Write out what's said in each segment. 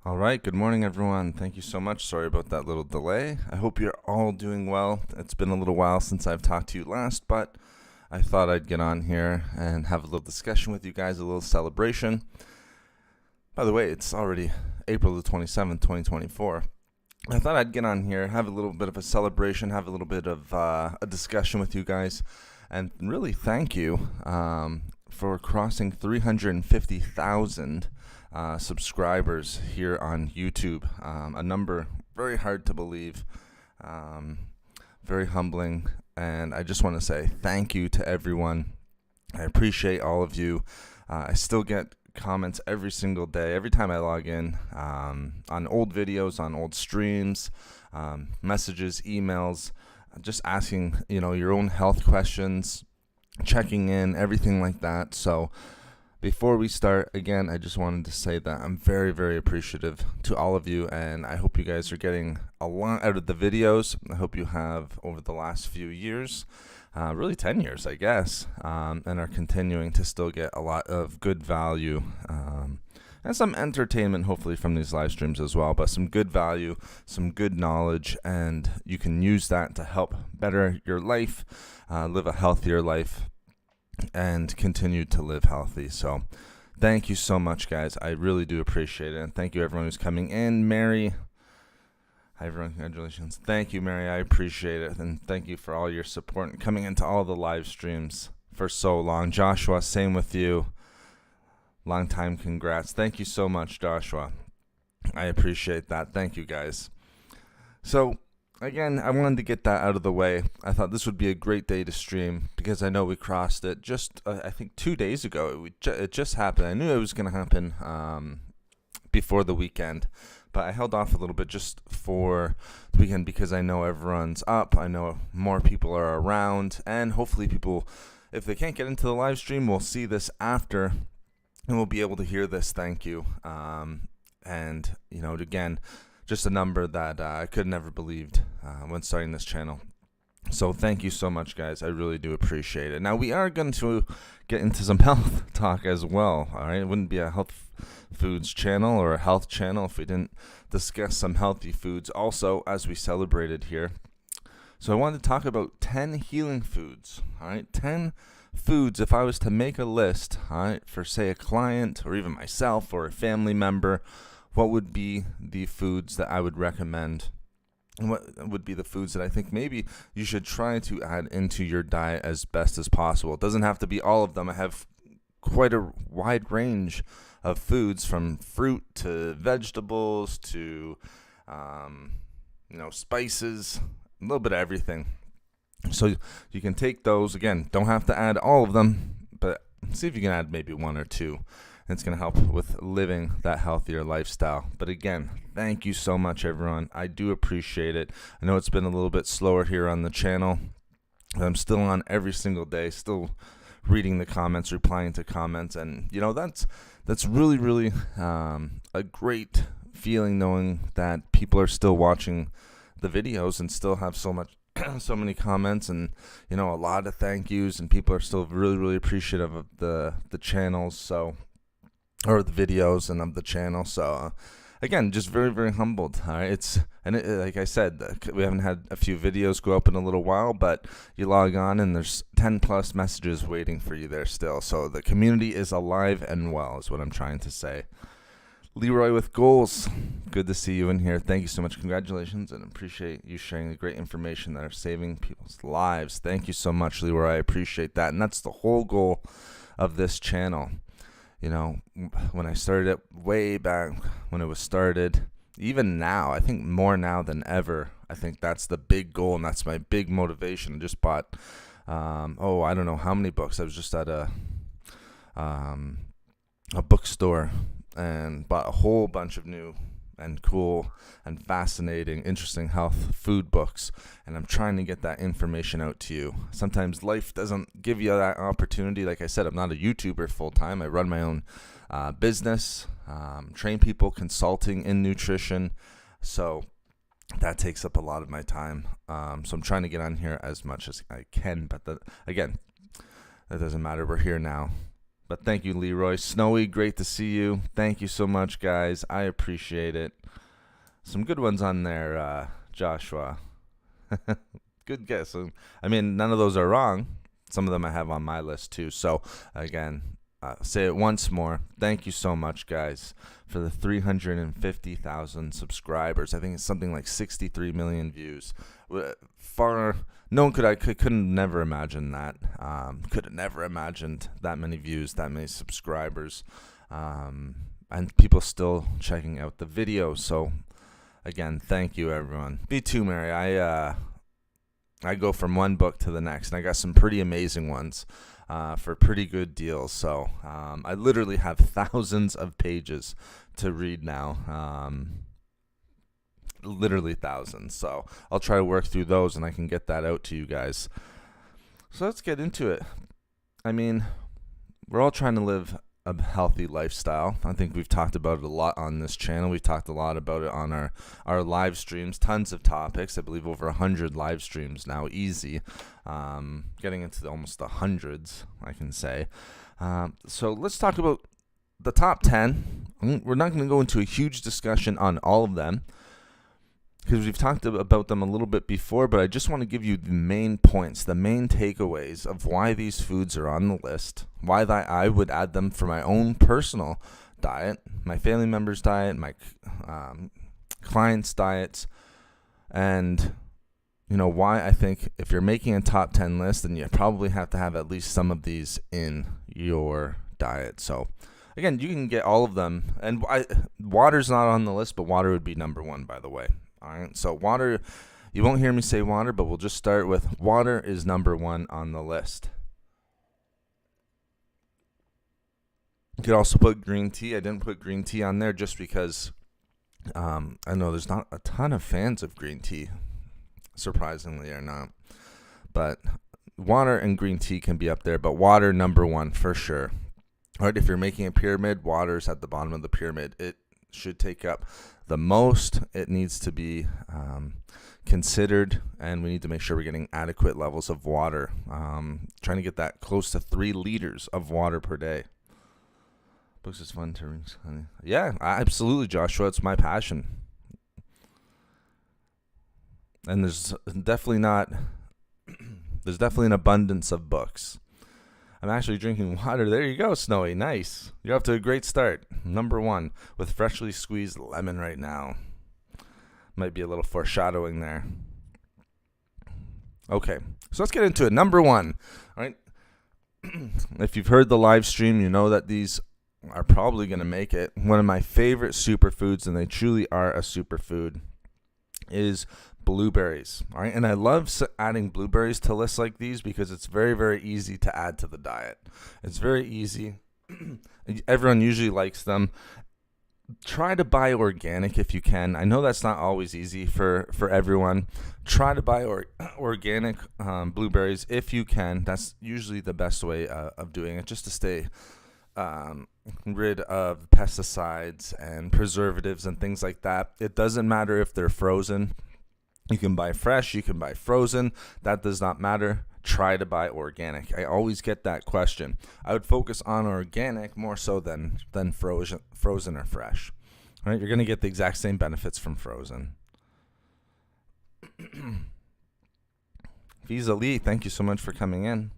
All right, good morning, everyone. Thank you so much. Sorry about that little delay. I hope you're all doing well. It's been a little while since I've talked to you last, but I thought I'd get on here and have a little discussion with you guys, a little celebration. By the way, it's already April the 27th, 2024. I thought I'd get on here, have a little bit of a celebration, have a little bit of a discussion with you guys, and really thank you for crossing 350,000 subscribers here on YouTube. A number very hard to believe, um, very humbling, and I just want to say thank you to everyone. I appreciate all of you. I still get comments every single day, every time I log in, on old videos, on old streams, messages, emails, just asking, your own health questions, checking in, everything like that. So before we start, again, I just wanted to say that I'm very, very appreciative to all of you, and I hope you guys are getting a lot out of the videos. I hope you have over the last few years, really 10 years, I guess, and are continuing to still get a lot of good value and some entertainment, hopefully, from these live streams as well, but some good value, some good knowledge, and you can use that to help better your life, live a healthier life, and continue to live healthy. So thank you so much, guys. I really do appreciate it. And thank you, everyone who's coming in. Mary, hi, everyone. Congratulations. Thank you, Mary. I appreciate it. And thank you for all your support and coming into all the live streams for so long. Joshua, same with you. Long time congrats. Thank you so much, Joshua. I appreciate that. Thank you, guys. So again, I wanted to get that out of the way. I thought this would be a great day to stream because I know we crossed it just, I think, 2 days ago. It just happened. I knew it was going to happen before the weekend, but I held off a little bit just for the weekend because I know everyone's up. I know more people are around, and hopefully people, if they can't get into the live stream, will see this after and we'll be able to hear this thank you. And, again, just a number that I could never believed when starting this channel. So thank you so much, guys. I really do appreciate it. Now, we are going to get into some health talk as well, all right? It wouldn't be a health foods channel or a health channel if we didn't discuss some healthy foods also as we celebrated here. So I wanted to talk about 10 healing foods, all right? 10 foods, if I was to make a list, all right, for, say, a client or even myself or a family member, what would be the foods that I would recommend? And what would be the foods that I think maybe you should try to add into your diet as best as possible? It doesn't have to be all of them. I have quite a wide range of foods, from fruit to vegetables to, spices, a little bit of everything. So you can take those. Again, don't have to add all of them, but see if you can add maybe one or two. It's going to help with living that healthier lifestyle. But again, thank you so much, everyone. I do appreciate it. I know it's been a little bit slower here on the channel. I'm still on every single day, still reading the comments, replying to comments. And, that's really, really a great feeling, knowing that people are still watching the videos and still have so many comments and, a lot of thank yous, and people are still really, really appreciative of the channels, or the videos and of the channel. So again, just very, very humbled. All right, like I said, we haven't had a few videos go up in a little while, but you log on and there's 10 plus messages waiting for you there still. So the community is alive and well, is what I'm trying to say. Leroy with goals, good to see you in here. Thank you so much. Congratulations, and appreciate you sharing the great information that are saving people's lives. Thank you so much, Leroy. I appreciate that, and that's the whole goal of this channel. When I started it way back when it was started, even now, I think more now than ever, I think that's the big goal, and that's my big motivation. I just bought, I don't know how many books. I was just at a bookstore and bought a whole bunch of new and cool and fascinating, interesting health food books, and I'm trying to get that information out to you. Sometimes life doesn't give you that opportunity. Like I said, I'm not a YouTuber full-time. I run my own business, train people, consulting in nutrition, so that takes up a lot of my time. So I'm trying to get on here as much as I can, but again, that doesn't matter. We're here now. But thank you, Leroy. Snowy, great to see you. Thank you so much, guys. I appreciate it. Some good ones on there, Joshua. Good guess. I mean, none of those are wrong. Some of them I have on my list too. So, again, say it once more. Thank you so much, guys, for the 350,000 subscribers. I think it's something like 63 million views. No one couldn't never imagine that. Could have never imagined that many views, that many subscribers, and people still checking out the video. So, again, thank you, everyone. Be too merry. I go from one book to the next, and I got some pretty amazing ones for pretty good deals. So I literally have thousands of pages to read now, literally thousands. So I'll try to work through those, and I can get that out to you guys. So let's get into it. I mean, we're all trying to live a healthy lifestyle. I think we've talked about it a lot on this channel. We've talked a lot about it on our live streams. Tons of topics. I believe over 100 live streams now, easy. Getting into almost the hundreds, I can say. So let's talk about the top 10. We're not going to go into a huge discussion on all of them, because we've talked about them a little bit before, but I just want to give you the main points, the main takeaways of why these foods are on the list, why I would add them for my own personal diet, my family members' diet, my clients' diets, and why I think if you're making a top 10 list, then you probably have to have at least some of these in your diet. So again, you can get all of them, and water's not on the list, but water would be number one, by the way. All right, so water, you won't hear me say water, but we'll just start with water is number one on the list. You could also put green tea. I didn't put green tea on there just because I know there's not a ton of fans of green tea, surprisingly or not. But water and green tea can be up there, but water number one for sure. All right, if you're making a pyramid, water's at the bottom of the pyramid. It should take up the most. It needs to be considered, and we need to make sure we're getting adequate levels of water. Trying to get that close to 3 liters of water per day. Books is fun to read. Yeah, absolutely, Joshua. It's my passion. And there's definitely an abundance of books. I'm actually drinking water. There you go, Snowy. Nice. You're off to a great start. Number one, with freshly squeezed lemon right now. Might be a little foreshadowing there. Okay, so let's get into it. Number one. All right. If you've heard the live stream, you know that these are probably going to make it. One of my favorite superfoods, and they truly are a superfood, is blueberries. All right, and I love adding blueberries to lists like these because it's very, very easy to add to the diet. It's very easy. Everyone usually likes them. Try to buy organic if you can. I know that's not always easy for everyone. Try to buy organic blueberries if you can. That's usually the best way of doing it, just to stay rid of pesticides and preservatives and things like that. It doesn't matter if they're frozen. You can buy fresh, you can buy frozen. That does not matter. Try to buy organic. I always get that question. I would focus on organic more so than frozen or fresh. All right, you're going to get the exact same benefits from frozen. Visa Lee, thank you so much for coming in.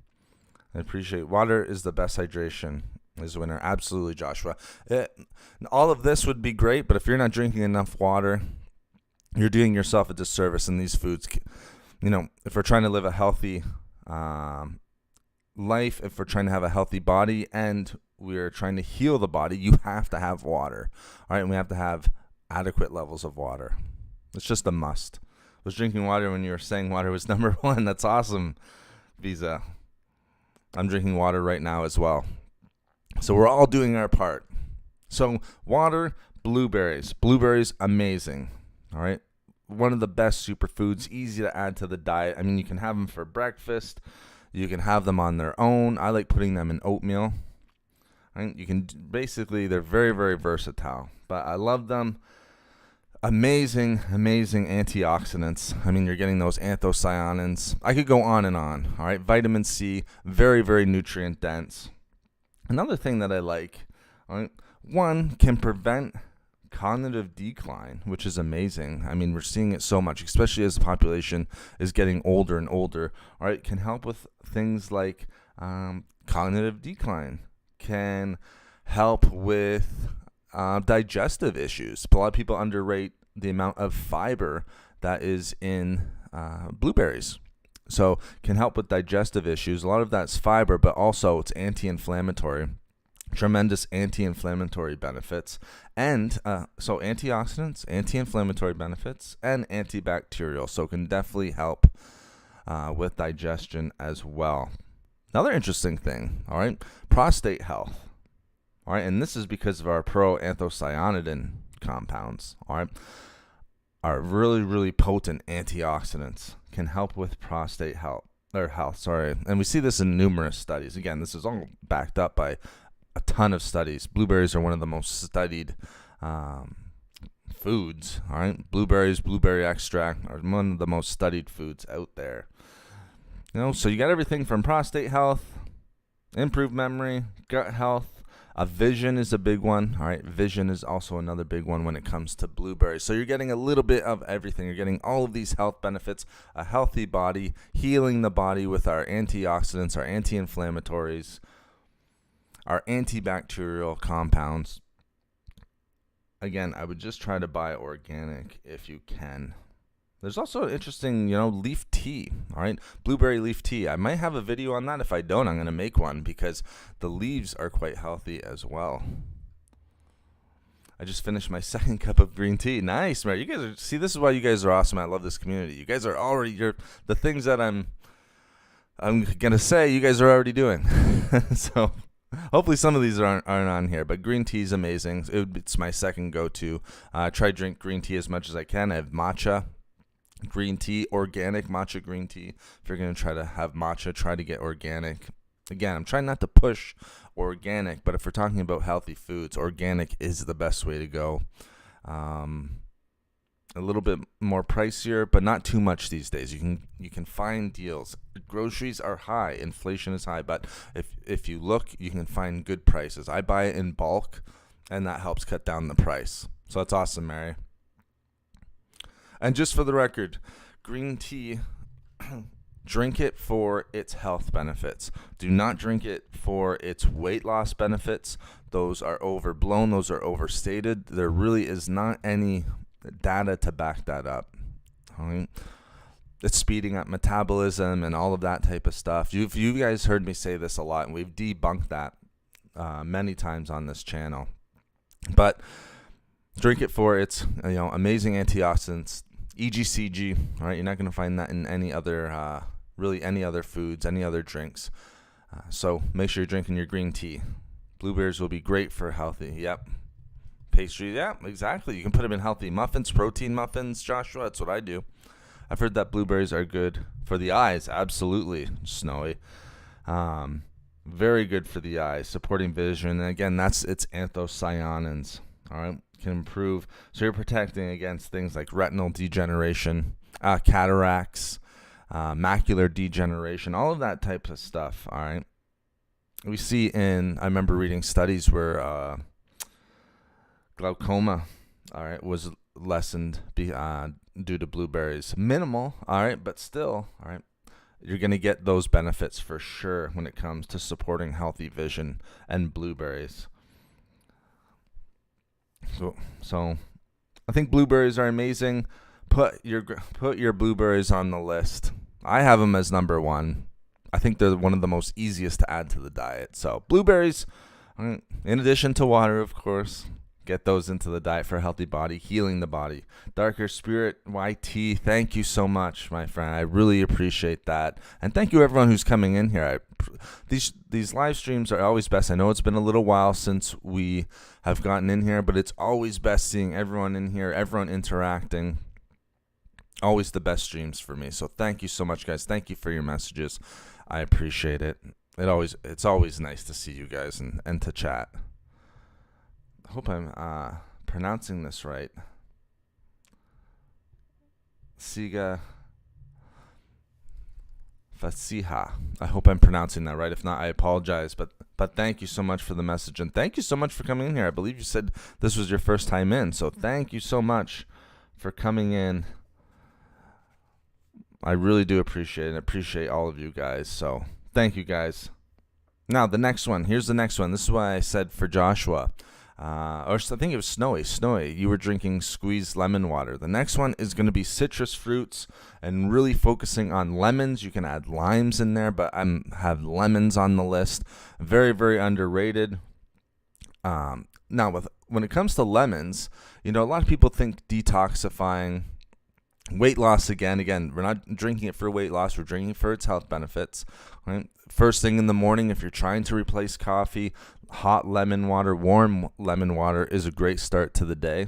I appreciate it. Water is the best hydration. Is the winner. Absolutely, Joshua. All of this would be great, but if you're not drinking enough water, you're doing yourself a disservice. In these foods, if we're trying to live a healthy life, if we're trying to have a healthy body, and we're trying to heal the body, you have to have water. All right, and we have to have adequate levels of water. It's just a must. I was drinking water when you were saying water was number one. That's awesome, Visa. I'm drinking water right now as well. So we're all doing our part. So water, blueberries. Blueberries, amazing. All right. One of the best superfoods, easy to add to the diet. I mean, you can have them for breakfast. You can have them on their own. I like putting them in oatmeal. Right? You can basically, they're very, very versatile. But I love them. Amazing, amazing antioxidants. I mean, you're getting those anthocyanins. I could go on and on. All right. Vitamin C, very, very nutrient dense. Another thing that I like, one, can prevent cognitive decline, which is amazing. I mean, we're seeing it so much, especially as the population is getting older and older. All right, can help with things like cognitive decline, can help with digestive issues. A lot of people underrate the amount of fiber that is in blueberries. So can help with digestive issues. A lot of that's fiber, but also it's anti-inflammatory. Tremendous anti-inflammatory benefits, and so antioxidants, anti-inflammatory benefits, and antibacterial. So it can definitely help with digestion as well. Another interesting thing, all right, prostate health. All right, and this is because of our proanthocyanidin compounds. All right, are really, really potent antioxidants, can help with prostate health. And we see this in numerous studies. Again, this is all backed up by a ton of studies. Blueberries are one of the most studied foods. All right, blueberries, blueberry extract are one of the most studied foods out there. So you got everything from prostate health, improved memory, gut health. Vision is a big one. All right, vision is also another big one when it comes to blueberries. So you're getting a little bit of everything. You're getting all of these health benefits, a healthy body, healing the body with our antioxidants, our anti-inflammatories, our antibacterial compounds. Again, I would just try to buy organic if you can. There's also interesting, leaf tea. All right, blueberry leaf tea. I might have a video on that. If I don't, I'm going to make one because the leaves are quite healthy as well. I just finished my second cup of green tea. Nice, man. You guys this is why you guys are awesome. I love this community. You guys are already, the things that I'm going to say, you guys are already doing. So hopefully some of these aren't on here, but green tea is amazing. It's my second go-to. Try to drink green tea as much as I can. I have matcha green tea, organic matcha green tea. If you're going to try to have matcha, try to get organic. Again, I'm trying not to push organic, but if we're talking about healthy foods, organic is the best way to go. A little bit more pricier, but not too much these days. You can find deals. Groceries are high, inflation is high, but if you look, you can find good prices. I buy it in bulk, and that helps cut down the price. So that's awesome, Mary. And just for the record, green tea, drink it for its health benefits. Do not drink it for its weight loss benefits. Those are overblown. Those are overstated. There really is not any data to back that up. All right? It's speeding up metabolism and all of that type of stuff. You guys heard me say this a lot, and we've debunked that many times on this channel. But drink it for its amazing antioxidants, EGCG. All right, you're not going to find that in any other any other foods, any other drinks. So make sure you're drinking your green tea. Blueberries will be great for healthy. Yep. Pastry, yeah, exactly. You can put them in healthy muffins, protein muffins, Joshua. That's what I do. I've heard that blueberries are good for the eyes. Absolutely, Snowy. Very good for the eyes, supporting vision. And again, it's anthocyanins. All right, can improve. So you're protecting against things like retinal degeneration, cataracts, macular degeneration, all of that type of stuff. All right. We see I remember reading studies where glaucoma, all right, was lessened due to blueberries. Minimal, all right, but still, all right, you're going to get those benefits for sure when it comes to supporting healthy vision and blueberries. So I think blueberries are amazing. Put your blueberries on the list. I have them as number one. I think they're one of the most easiest to add to the diet. So blueberries, in addition to water, of course. Get those into the diet for a healthy body, healing the body. Darker Spirit YT, thank you so much, my friend. I really appreciate that. And thank you everyone who's coming in here. These live streams are always best. I know it's been a little while since we have gotten in here, but it's always best seeing everyone in here, everyone interacting. Always the best streams for me. So thank you so much, guys. Thank you for your messages. I appreciate it. It's always nice to see you guys and to chat. Hope I'm pronouncing this right. Fasiha. I hope I'm pronouncing that right. If not, I apologize. But thank you so much for the message, and thank you so much for coming in here. I believe you said this was your first time in, so thank you so much for coming in. I really do appreciate it. I appreciate all of you guys. So thank you guys. Now the next one. Here's the next one. This is why I said for Joshua. Or I think it was Snowy. Snowy, you were drinking squeezed lemon water. The next one is going to be citrus fruits and really focusing on lemons. You can add limes in there, but I have lemons on the list. Very, very underrated. Now, when it comes to lemons, a lot of people think detoxifying, weight loss again, we're not drinking it for weight loss. We're drinking it for its health benefits. Right? First thing in the morning, if you're trying to replace coffee, hot lemon water, warm lemon water is a great start to the day.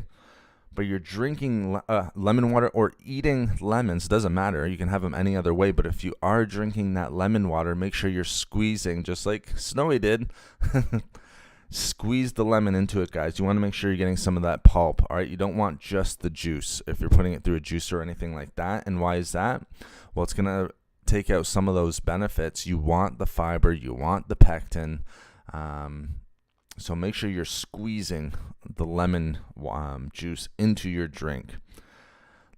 But you're drinking lemon water or eating lemons, doesn't matter. You can have them any other way. But if you are drinking that lemon water, make sure you're squeezing, just like Snowy did. Squeeze the lemon into it, guys. You want to make sure you're getting some of that pulp. All right, you don't want just the juice if you're putting it through a juicer or anything like that. And why is that? Well, it's going to take out some of those benefits. You want the fiber, you want the pectin. So make sure you're squeezing the lemon juice into your drink.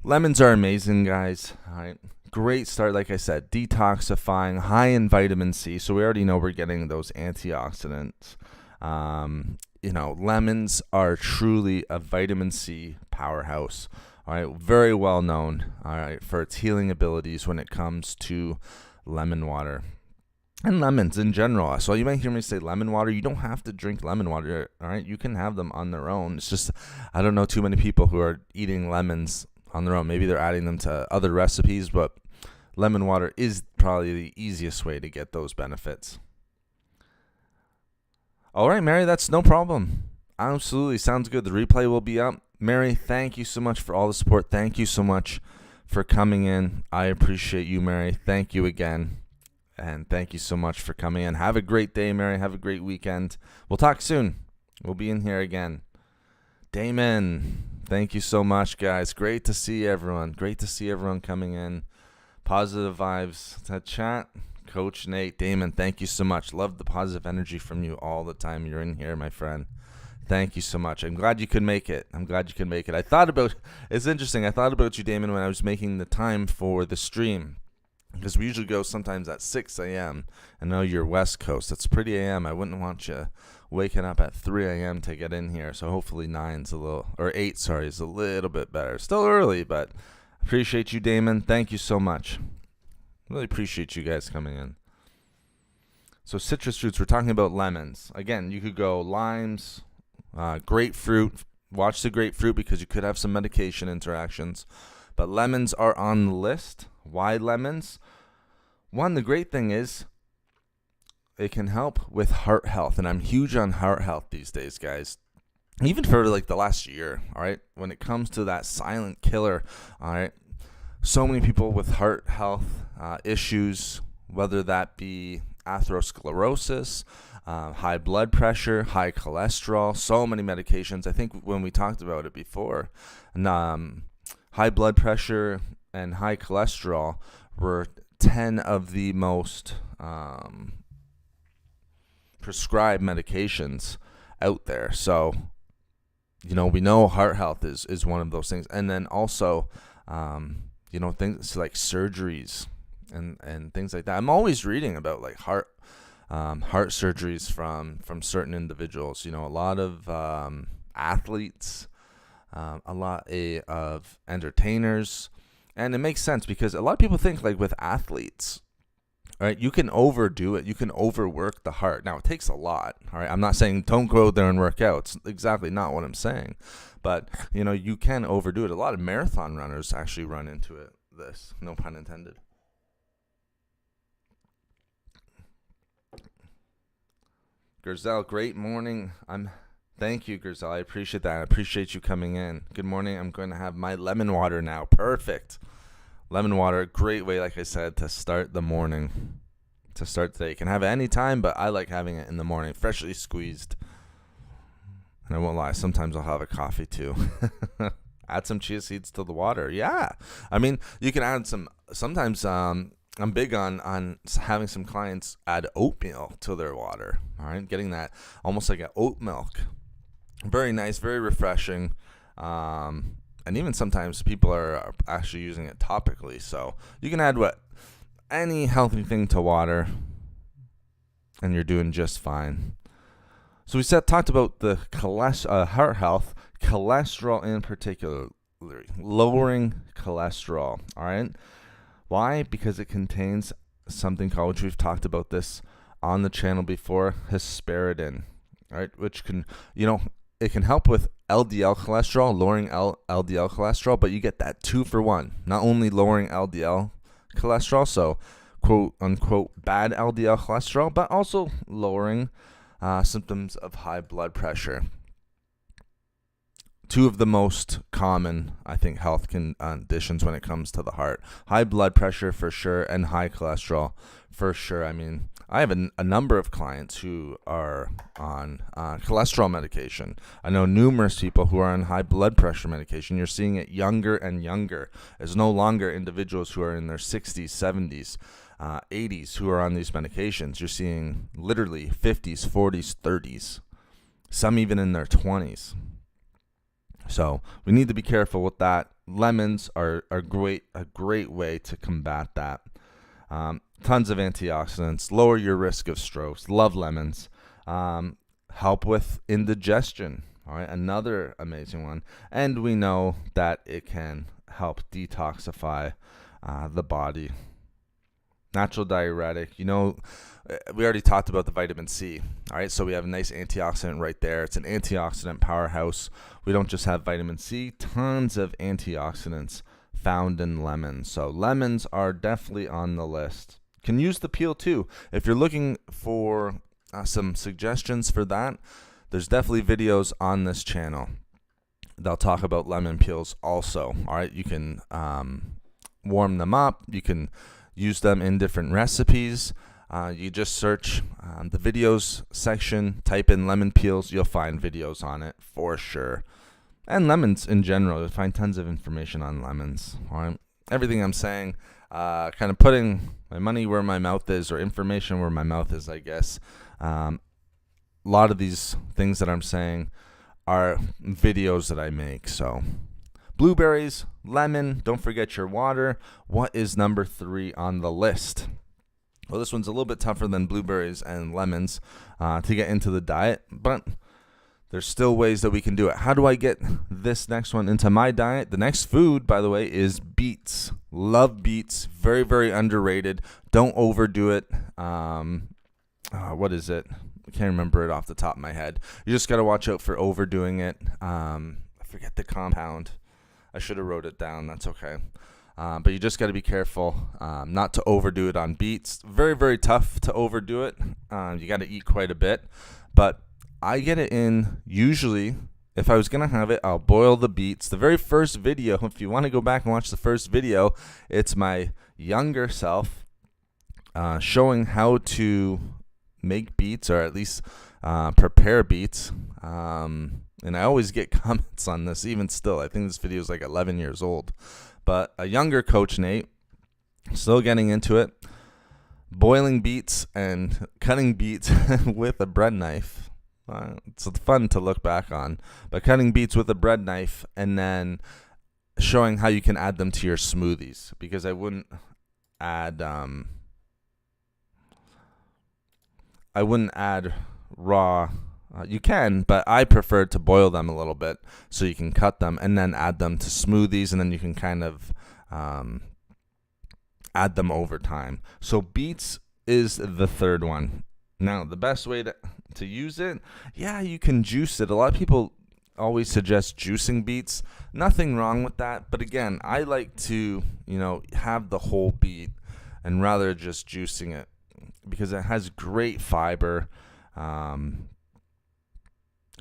Lemons are amazing, guys. All right, great start. Like I said, detoxifying, high in vitamin C. So we already know we're getting those antioxidants. Lemons are truly a vitamin C powerhouse. All right, very well known. All right, for its healing abilities when it comes to lemon water. And lemons in general. So you might hear me say lemon water. You don't have to drink lemon water. All right, you can have them on their own. It's just I don't know too many people who are eating lemons on their own. Maybe they're adding them to other recipes, but lemon water is probably the easiest way to get those benefits. All right, Mary, that's no problem. Absolutely, sounds good. The replay will be up. Mary, thank you so much for all the support. Thank you so much for coming in. I appreciate you, Mary. Thank you again. And thank you so much for coming in. Have a great day, Mary. Have a great weekend. We'll talk soon. We'll be in here again. Damon, thank you so much, guys. Great to see everyone. Great to see everyone coming in. Positive vibes to chat. Coach Nate, Damon, thank you so much. Love the positive energy from you all the time you're in here, my friend. Thank you so much. I'm glad you could make it. It's interesting. I thought about you, Damon, when I was making the time for the stream. Because we usually go sometimes at 6 a.m. I know you're West Coast. That's pretty a.m. I wouldn't want you waking up at 3 a.m. to get in here. So hopefully 8 is a little bit better. Still early, but appreciate you, Damon. Thank you so much. Really appreciate you guys coming in. So citrus fruits, we're talking about lemons. Again, you could go limes, grapefruit. Watch the grapefruit because you could have some medication interactions. But lemons are on the list. Why lemons? One, the great thing is it can help with heart health. And I'm huge on heart health these days, guys. Even for like the last year, all right? When it comes to that silent killer, all right? So many people with heart health issues, whether that be atherosclerosis, high blood pressure, high cholesterol, so many medications. I think when we talked about it before, high blood pressure and high cholesterol were 10 of the most prescribed medications out there. So, we know heart health is one of those things. And then also, things like surgeries and things like that. I'm always reading about like heart surgeries from certain individuals. A lot of athletes, a lot of entertainers. And it makes sense because a lot of people think like with athletes, all right, you can overdo it. You can overwork the heart. Now, it takes a lot. All right. I'm not saying don't go out there and work out. It's exactly not what I'm saying. But, you can overdo it. A lot of marathon runners actually run into this. No pun intended. Gurzel, great morning. Thank you, Gurzel. I appreciate that. I appreciate you coming in. Good morning. I'm going to have my lemon water now. Perfect. Lemon water, great way, like I said, to start the morning. To start today. You can have it any time, but I like having it in the morning, freshly squeezed. And I won't lie, sometimes I'll have a coffee too. Add some chia seeds to the water. Yeah. I mean, you can add sometimes I'm big on having some clients add oatmeal to their water. All right, getting that almost like an oat milk. Very nice, very refreshing. And even sometimes people are actually using it topically. So you can add any healthy thing to water, and you're doing just fine. So we talked about the heart health, cholesterol in particular, lowering cholesterol. All right. Why? Because it contains something called, which we've talked about this on the channel before, hesperidin, right? Which can, it can help with LDL cholesterol, lowering LDL cholesterol, but you get that 2-for-1. Not only lowering LDL cholesterol, so quote unquote bad LDL cholesterol, but also lowering symptoms of high blood pressure. Two of the most common, I think, health conditions when it comes to the heart. High blood pressure for sure, and high cholesterol for sure. I mean, I have a number of clients who are on cholesterol medication. I know numerous people who are on high blood pressure medication. You're seeing it younger and younger. It's no longer individuals who are in their 60s, 70s, 80s who are on these medications. You're seeing literally 50s, 40s, 30s, some even in their 20s. So we need to be careful with that. Lemons are a great way to combat that. Tons of antioxidants, lower your risk of strokes. Love lemons. Help with indigestion. All right, another amazing one. And we know that it can help detoxify the body. Natural diuretic. We already talked about the vitamin C. All right, so we have a nice antioxidant right there. It's an antioxidant powerhouse. We don't just have vitamin C, tons of antioxidants found in lemons. So lemons are definitely on the list. Can use the peel too. If you're looking for some suggestions for that, there's definitely videos on this channel. They'll talk about lemon peels also. All right, you can warm them up. You can use them in different recipes. You just search the videos section, type in lemon peels, you'll find videos on it for sure. And lemons in general, you'll find tons of information on lemons. All right, everything I'm saying, kind of putting my money where my mouth is, or information where my mouth is, I guess. A lot of these things that I'm saying are videos that I make. So blueberries, lemon, don't forget your water. What is number 3 on the list? Well, this one's a little bit tougher than blueberries and lemons to get into the diet, but there's still ways that we can do it. How do I get this next one into my diet? The next food, by the way, is beets. Love beets. Very, very underrated. Don't overdo it. What is it? I can't remember it off the top of my head. You just got to watch out for overdoing it. I forget the compound. I should have wrote it down. That's okay. But you just got to be careful not to overdo it on beets. Very, very tough to overdo it. You got to eat quite a bit. But I get it in, usually, if I was going to have it, I'll boil the beets. The very first video, if you want to go back and watch the first video, it's my younger self showing how to make beets, or at least prepare beets. And I always get comments on this, even still. I think this video is like 11 years old. But a younger Coach Nate, still getting into it, boiling beets and cutting beets with a bread knife. It's fun to look back on. But cutting beets with a bread knife and then showing how you can add them to your smoothies. Because I wouldn't add raw. You can, but I prefer to boil them a little bit so you can cut them and then add them to smoothies, and then you can kind of add them over time. So beets is the third one. Now, the best way to use it, you can juice it. A lot of people always suggest juicing beets. Nothing wrong with that, but again, I like to, have the whole beet and rather just juicing it because it has great fiber.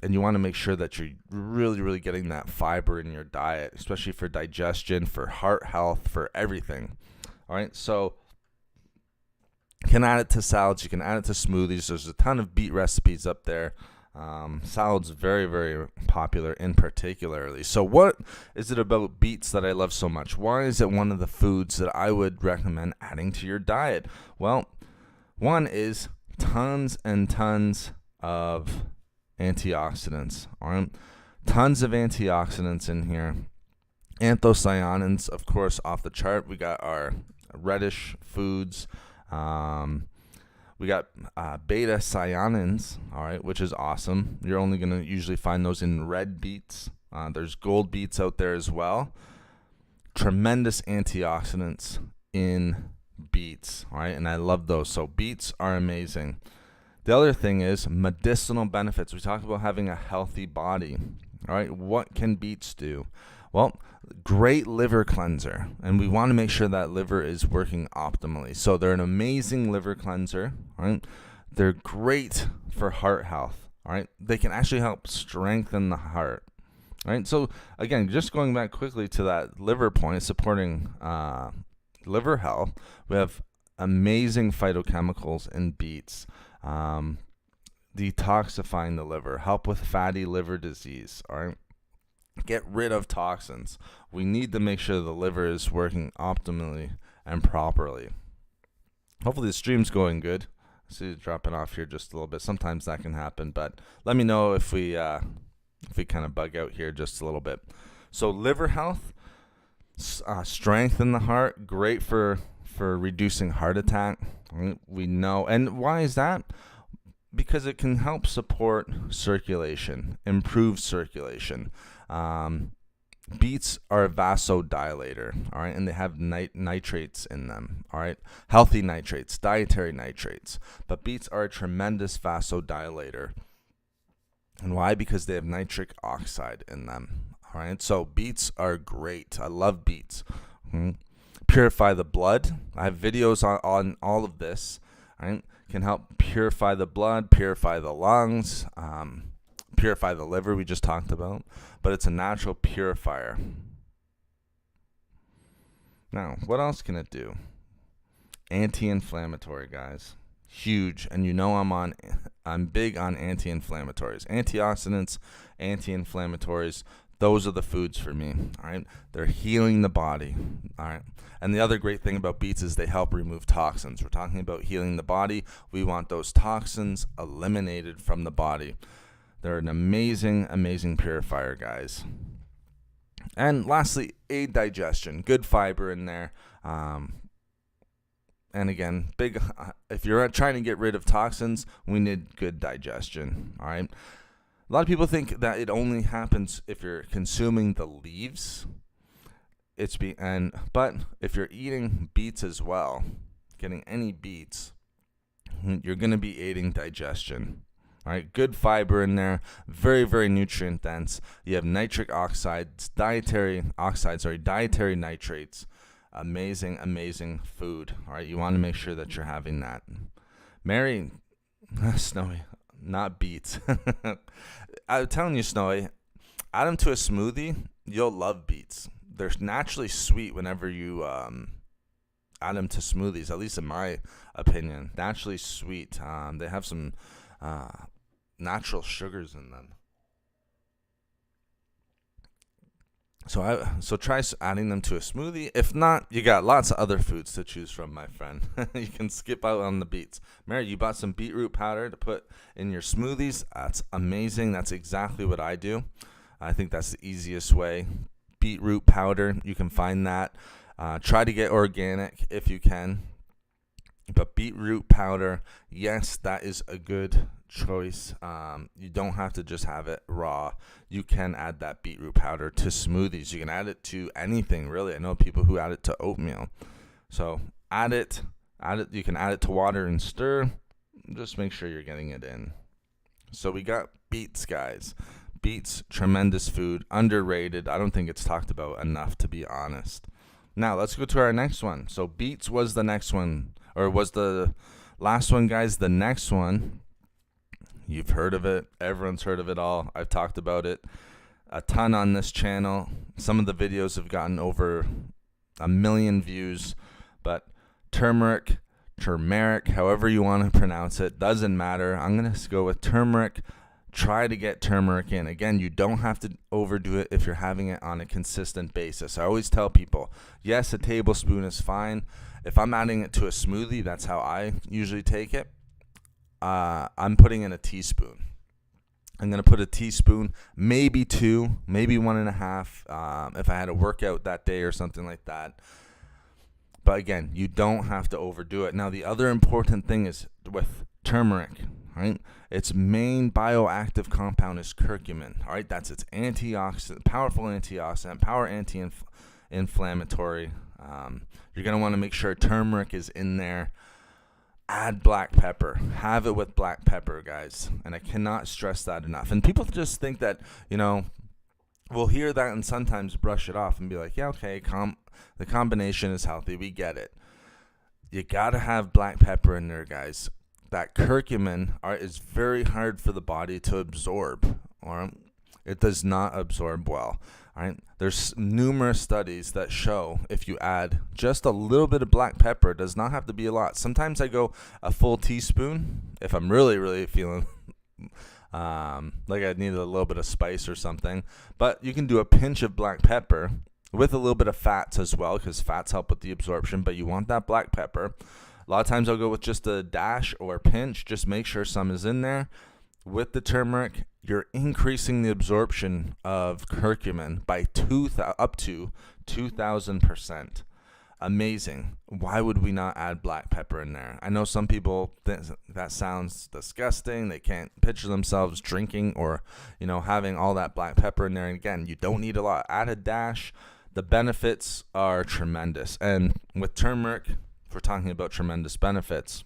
And you want to make sure that you're really, really getting that fiber in your diet, especially for digestion, for heart health, for everything. All right, so you can add it to salads. You can add it to smoothies. There's a ton of beet recipes up there. Salad's very, very popular in particularly. So what is it about beets that I love so much? Why is it one of the foods that I would recommend adding to your diet? Well, one is tons and tons of antioxidants. All right? Tons of antioxidants in here. Anthocyanins, of course, off the chart. We got our reddish foods. We got beta cyanins, all right, which is awesome. You're only going to usually find those in red beets. There's gold beets out there as well. Tremendous antioxidants in beets, all right, and I love those. So beets are amazing. The other thing is medicinal benefits. We talk about having a healthy body, all right. What can beets do? Well, great liver cleanser, and we want to make sure that liver is working optimally. So they're an amazing liver cleanser, right? They're great for heart health, all right? They can actually help strengthen the heart, right? So again, just going back quickly to that liver point, supporting liver health, we have amazing phytochemicals in beets, detoxifying the liver, help with fatty liver disease, all right? Get rid of toxins. We need to make sure the liver is working optimally and properly. Hopefully the stream's going good. I see it dropping off here just a little bit. Sometimes that can happen, but let me know if we kind of bug out here just a little bit. So liver health, strengthen the heart, great for reducing heart attack. We know, and why is that? Because it can help support circulation, improve circulation. Beets are a vasodilator, all right, and they have nitrates in them, all right, healthy nitrates, dietary nitrates. But beets are a tremendous vasodilator. And why? Because they have nitric oxide in them, all right. So beets are great. I love beets. Purify the blood. I have videos on all of this, all right. Can help purify the blood, purify the lungs, purify the liver we just talked about, but it's a natural purifier. Now, what else can it do? Anti-inflammatory, guys. Huge. And you know I'm big on anti-inflammatories. Antioxidants, anti-inflammatories, those are the foods for me, all right? They're healing the body, all right? And the other great thing about beets is they help remove toxins. We're talking about healing the body. We want those toxins eliminated from the body. They're an amazing, amazing purifier, guys. And lastly, aid digestion. Good fiber in there. And again, if you're trying to get rid of toxins, we need good digestion, all right? A lot of people think that it only happens if you're consuming the leaves. But if you're eating beets as well, getting any beets, you're going to be aiding digestion. All right, good fiber in there, very, very nutrient dense. You have nitric oxides, dietary nitrates. Amazing, amazing food. All right, you want to make sure that you're having that. Mary, Snowy, not beets. I'm telling you, Snowy, add them to a smoothie, you'll love beets. They're naturally sweet whenever you add them to smoothies, at least in my opinion. Naturally sweet. They have some natural sugars in them. So try adding them to a smoothie. If not, you got lots of other foods to choose from, my friend. You can skip out on the beets. Mary, you bought some beetroot powder to put in your smoothies. That's amazing. That's exactly what I do. I think that's the easiest way. Beetroot powder, you can find that. Try to get organic if you can. But beetroot powder, yes, that is a good choice. You don't have to just have it raw. You can add that beetroot powder to smoothies. You can add it to anything, really. I know people who add it to oatmeal. So add it. You can add it to water and stir. Just make sure you're getting it in. So we got beets, guys. Beets, tremendous food, underrated. I don't think it's talked about enough, to be honest. Now let's go to our next one. So beets was the next one, or was the last one, guys. The next one, you've heard of it. Everyone's heard of it all. I've talked about it a ton on this channel. Some of the videos have gotten over 1 million views, but turmeric, however you want to pronounce it, doesn't matter. I'm going to go with turmeric. try to get turmeric in. Again, you don't have to overdo it if you're having it on a consistent basis. I always tell people, yes, a tablespoon is fine. If I'm adding it to a smoothie, that's how I usually take it. I'm putting in a teaspoon. I'm going to put a teaspoon, maybe 2, maybe 1.5, if I had a workout that day or something like that. But again, you don't have to overdo it. Now, the other important thing is with turmeric, right? Its main bioactive compound is curcumin, all right? That's its antioxidant, powerful antioxidant, power anti-inflammatory. You're going to want to make sure turmeric is in there. Add black pepper. Have it with black pepper, guys. And I cannot stress that enough. And people just think that, we'll hear that and sometimes brush it off and be like, yeah, okay, the combination is healthy. We get it. You got to have black pepper in there, guys. That curcumin is very hard for the body to absorb, or it does not absorb well. All right, there's numerous studies that show if you add just a little bit of black pepper, it does not have to be a lot. Sometimes I go a full teaspoon if I'm really, really feeling like I need a little bit of spice or something. But you can do a pinch of black pepper with a little bit of fats as well, because fats help with the absorption, but you want that black pepper. A lot of times I'll go with just a dash or a pinch. Just make sure some is in there. With the turmeric, you're increasing the absorption of curcumin by up to 2,000%. Amazing. Why would we not add black pepper in there? I know some people think that sounds disgusting. They can't picture themselves drinking or, having all that black pepper in there. And again, you don't need a lot. Add a dash. The benefits are tremendous. And with turmeric, if we're talking about tremendous benefits,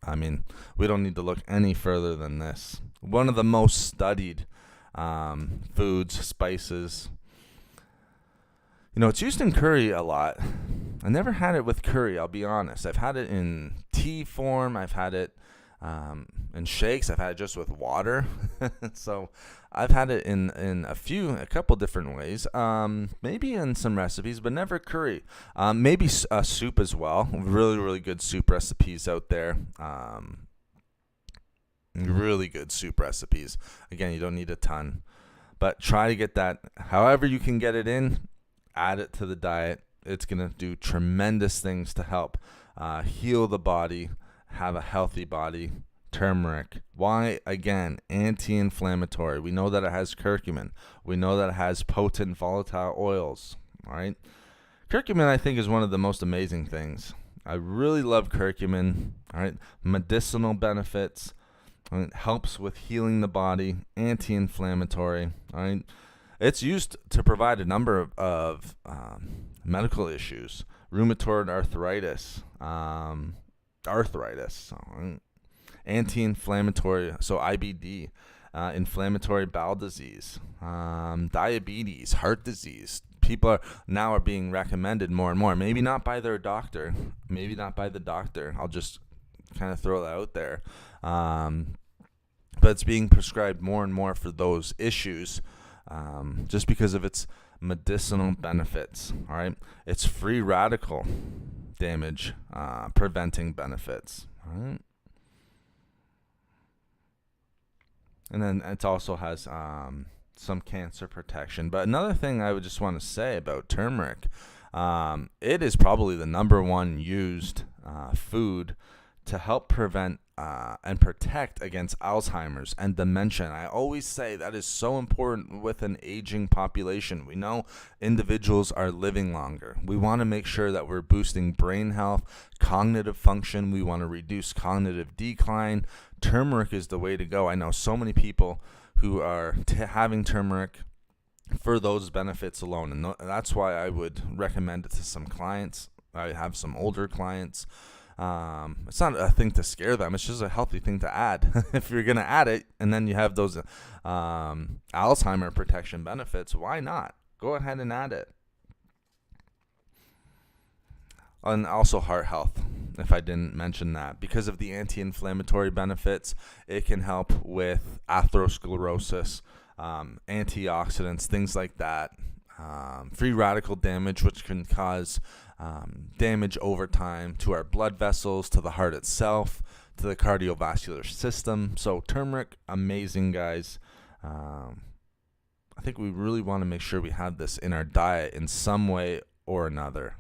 I mean, we don't need to look any further than this. One of the most studied foods, spices. It's used in curry a lot. I never had it with curry, I'll be honest. I've had it in tea form. I've had it in shakes. I've had it just with water. So I've had it in a couple different ways. Maybe in some recipes, but never curry. Maybe a soup as well. Really, really good soup recipes out there. Really good soup recipes. Again, you don't need a ton. But try to get that, however you can get it in, add it to the diet. It's going to do tremendous things to help heal the body, have a healthy body. Turmeric. Why? Again, anti-inflammatory. We know that it has curcumin. We know that it has potent volatile oils. All right. Curcumin, I think, is one of the most amazing things. I really love curcumin. All right. Medicinal benefits. It helps with healing the body. Anti-inflammatory. All right. It's used to provide a number of medical issues. Rheumatoid arthritis. Anti-inflammatory, so IBD, inflammatory bowel disease, diabetes, heart disease. People are being recommended more and more. Maybe not by their doctor. Maybe not by the doctor. I'll just kind of throw that out there. But it's being prescribed more and more for those issues, just because of its medicinal benefits. All right, it's free radical damage preventing benefits. All right. And then it also has some cancer protection. But another thing I would just want to say about turmeric, it is probably the number one used food to help prevent and protect against Alzheimer's and dementia. I always say that is so important with an aging population. We know individuals are living longer. We want to make sure that we're boosting brain health, cognitive function. We want to reduce cognitive decline. Turmeric is the way to go. I know so many people who are having turmeric for those benefits alone, and that's why I would recommend it to some clients. I have some older clients. It's not a thing to scare them. It's just a healthy thing to add. If you're going to add it and then you have those Alzheimer protection benefits, why not? Go ahead and add it. And also heart health, if I didn't mention that. Because of the anti-inflammatory benefits, it can help with atherosclerosis, antioxidants, things like that. Free radical damage, which can cause damage over time to our blood vessels, to the heart itself, to the cardiovascular system. So turmeric, amazing, guys. I think we really want to make sure we have this in our diet in some way or another.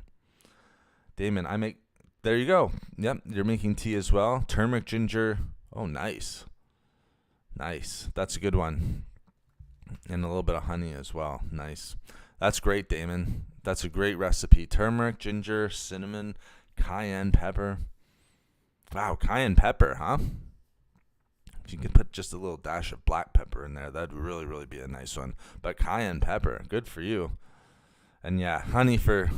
Damon, there you go. Yep, you're making tea as well. Turmeric, ginger. Oh, nice. Nice. That's a good one. And a little bit of honey as well. Nice. That's great, Damon. That's a great recipe. Turmeric, ginger, cinnamon, cayenne pepper. Wow, cayenne pepper, huh? If you could put just a little dash of black pepper in there, that'd really, really be a nice one. But cayenne pepper, good for you. And yeah, honey for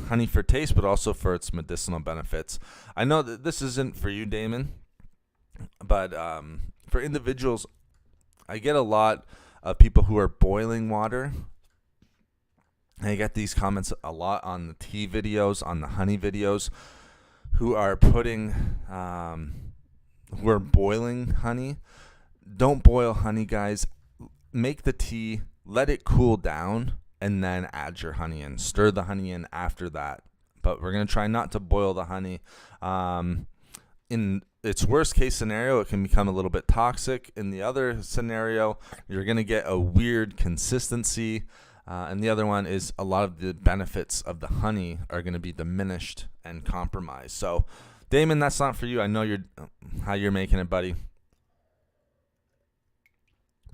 taste, but also for its medicinal benefits. I know that this isn't for you, Damon, but for individuals, I get a lot of people who are boiling water. I get these comments a lot on the tea videos, on the honey videos, who are boiling honey. Don't boil honey, guys. Make the tea, let it cool down, and then add your honey in. Stir the honey in after that. But we're going to try not to boil the honey. In its worst case scenario, it can become a little bit toxic. In the other scenario, you're going to get a weird consistency. And the other one is a lot of the benefits of the honey are going to be diminished and compromised. So, Damon, that's not for you. I know how you're making it, buddy.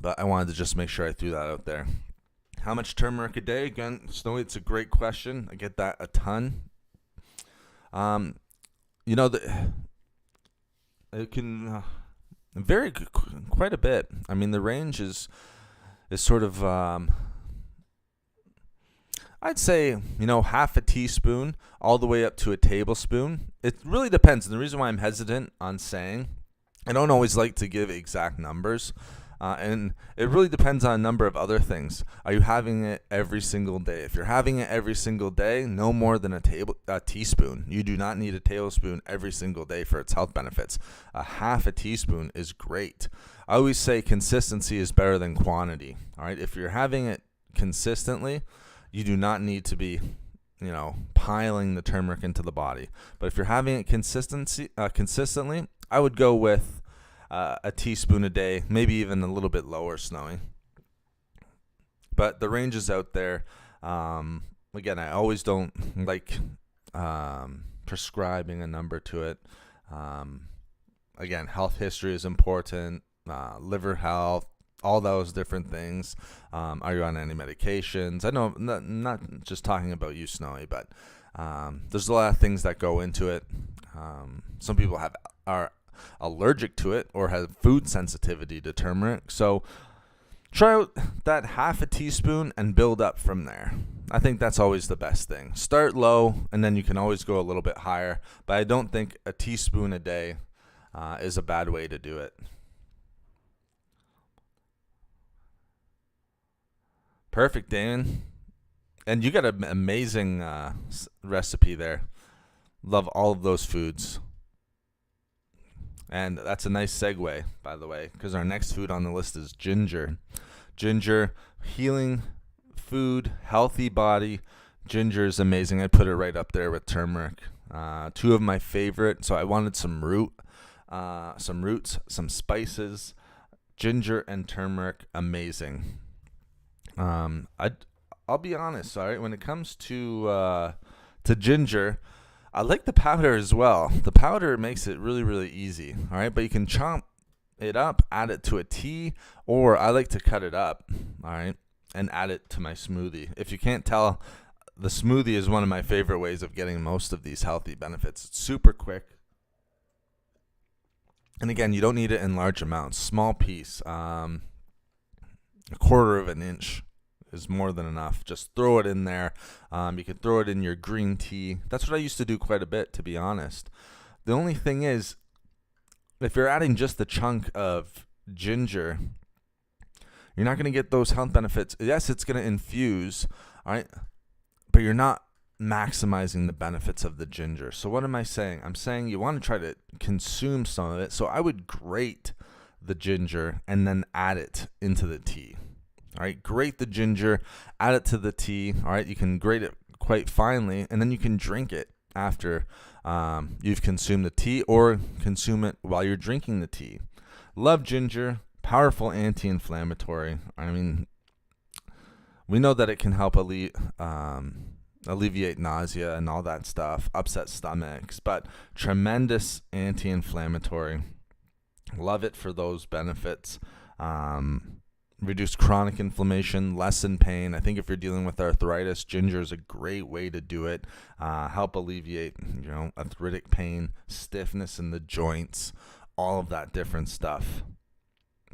But I wanted to just make sure I threw that out there. How much turmeric a day? Again, Snowy, it's a great question. I get that a ton. It can vary quite a bit. I mean, the range is sort of, I'd say, half a teaspoon all the way up to a tablespoon. It really depends. And the reason why I'm hesitant on saying, I don't always like to give exact numbers. And it really depends on a number of other things. Are you having it every single day? If you're having it every single day, no more than a teaspoon. You do not need a tablespoon every single day for its health benefits. A half a teaspoon is great. I always say consistency is better than quantity. All right. If you're having it consistently, you do not need to be, piling the turmeric into the body. But if you're having it consistently, I would go with a teaspoon a day, maybe even a little bit lower, Snowy. But the range is out there. Again, I always don't like prescribing a number to it. Again, health history is important, liver health, all those different things. Are you on any medications? I know I'm not just talking about you, Snowy, but there's a lot of things that go into it. Some people are allergic to it or have food sensitivity to turmeric. So try out that half a teaspoon and build up from there. I think that's always the best thing. Start low, and then you can always go a little bit higher. But I don't think a teaspoon a day is a bad way to do it. Perfect, Damon. And you got an amazing recipe there. Love all of those foods. And that's a nice segue, by the way, because our next food on the list is ginger. Ginger, healing food, healthy body. Ginger is amazing. I put it right up there with turmeric. Two of my favorite. So I wanted some roots, some spices. Ginger and turmeric, amazing. I'll be honest, all right, when it comes to ginger, I like the powder as well. The powder makes it really, really easy, all right? But you can chop it up, add it to a tea, or I like to cut it up, all right, and add it to my smoothie. If you can't tell, the smoothie is one of my favorite ways of getting most of these healthy benefits. It's super quick. And again, you don't need it in large amounts. Small piece, a quarter of an inch is more than enough. Just throw it in there. You can throw it in your green tea. That's what I used to do quite a bit, to be honest. The only thing is, if you're adding just the chunk of ginger, you're not going to get those health benefits. Yes, it's going to infuse, all right, but you're not maximizing the benefits of the ginger. So what am I saying? I'm saying you want to try to consume some of it. So I would grate the ginger and then add it into the tea. All right, grate the ginger, add it to the tea. All right, you can grate it quite finely, and then you can drink it after you've consumed the tea or consume it while you're drinking the tea. Love ginger, powerful anti-inflammatory. I mean, we know that it can help alleviate nausea and all that stuff, upset stomachs, but tremendous anti-inflammatory. Love it for those benefits. Reduce chronic inflammation, lessen pain. I think if you're dealing with arthritis, ginger is a great way to do it. Help alleviate, arthritic pain, stiffness in the joints, all of that different stuff.